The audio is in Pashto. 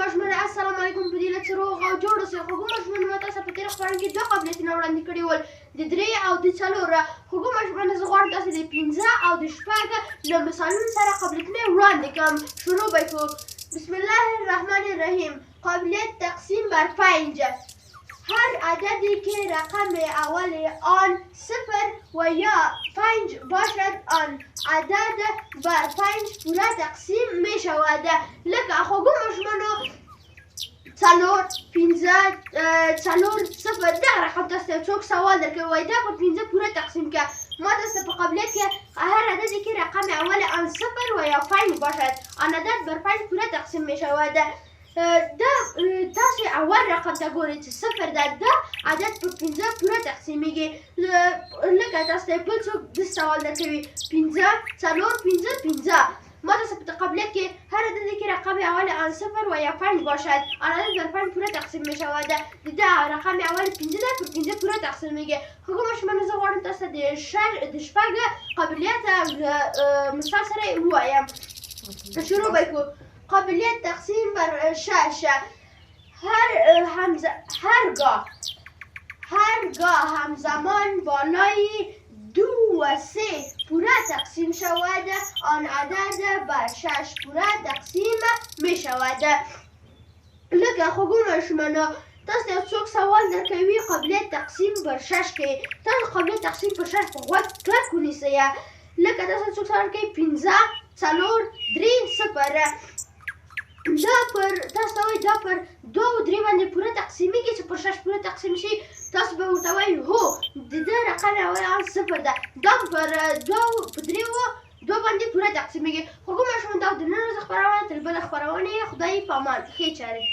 ماشومانو السلام علیکم. په دې لږ څه روغ او جوړ اوسئ. خوږو ماشومانو ما تاسو ته په تېره خپرونه کې دوه قابلیتونه وړاندې کړي ول، د 3 او د 4. خوږو ماشومانو زه غواړم تاسو د 15 او د 6 له مثالونو سره قابلیتونه وړاندې کړم. شروع به کړو. بسم الله الرحمن الرحیم. قابلیت تقسیم بر 5. هر عددی که رقم اول آن 0 و یا 5 باشد آن عدد بر 5 پورا تقسیم می شود. لکه خوږو ماشومانو 4 5 4 0 دغه رقم تاسو ته څوک سوال درکوي وایي دا په 15 پوره تقسیم کړه. ما تاسو په قابلیت کې هر عددی که رقم اول آن 0 و یا 5 باشد آن عدد بر 5 پوره تقسیم می شود. دا تاسو اول رقم ته ګورئ چې 0 ده، دا عدد په 15 پوره تقسیمیږي. لکه تاسو ته بل څوک د سوال درکوي 15 4 5 15. ما تاسو په قابلیت کې هر عددی که رقم اول آن 0 و یا 5 باشد آن عدد بر 5 پوره تقسیم می شود. دا رقم اول 15 ده، پر 15 پوره تقسیمیږي. خوږو ماشومانو زه غواړم تاسو د 6 قابلیت مثال سره ووایم. شروع به کړو. قابلیت تقسیم بر 6. هرگاه همزمان بالای 2 و 3 پوره تقسیم شود آن عدد بر 6 پوره تقسیم می شود. لکه خوږو ماشومانو تاسو ته څوک سوال درکوي قابلیت تقسیم بر 6 کې، تاسو قابلیت تقسیم پر 6 په غوږ کلک ونیسئ. لکه تاسو څوک سوال کوي 15 4 3 0. دا پر تاسو وایي دا پر 2 او 3 باندې پوره تقسیمیږي چې پر 6 پوره تقسیم شي. تاسو به ورته وایي هو د ده رقم اول 0 ده، دا پر 2 په 3 باندې پوره تقسیمیږي. خوږو ماشومانو دا د نن ورځې خپرونه تر بله خپرونې خدای په امان. ښې چارې.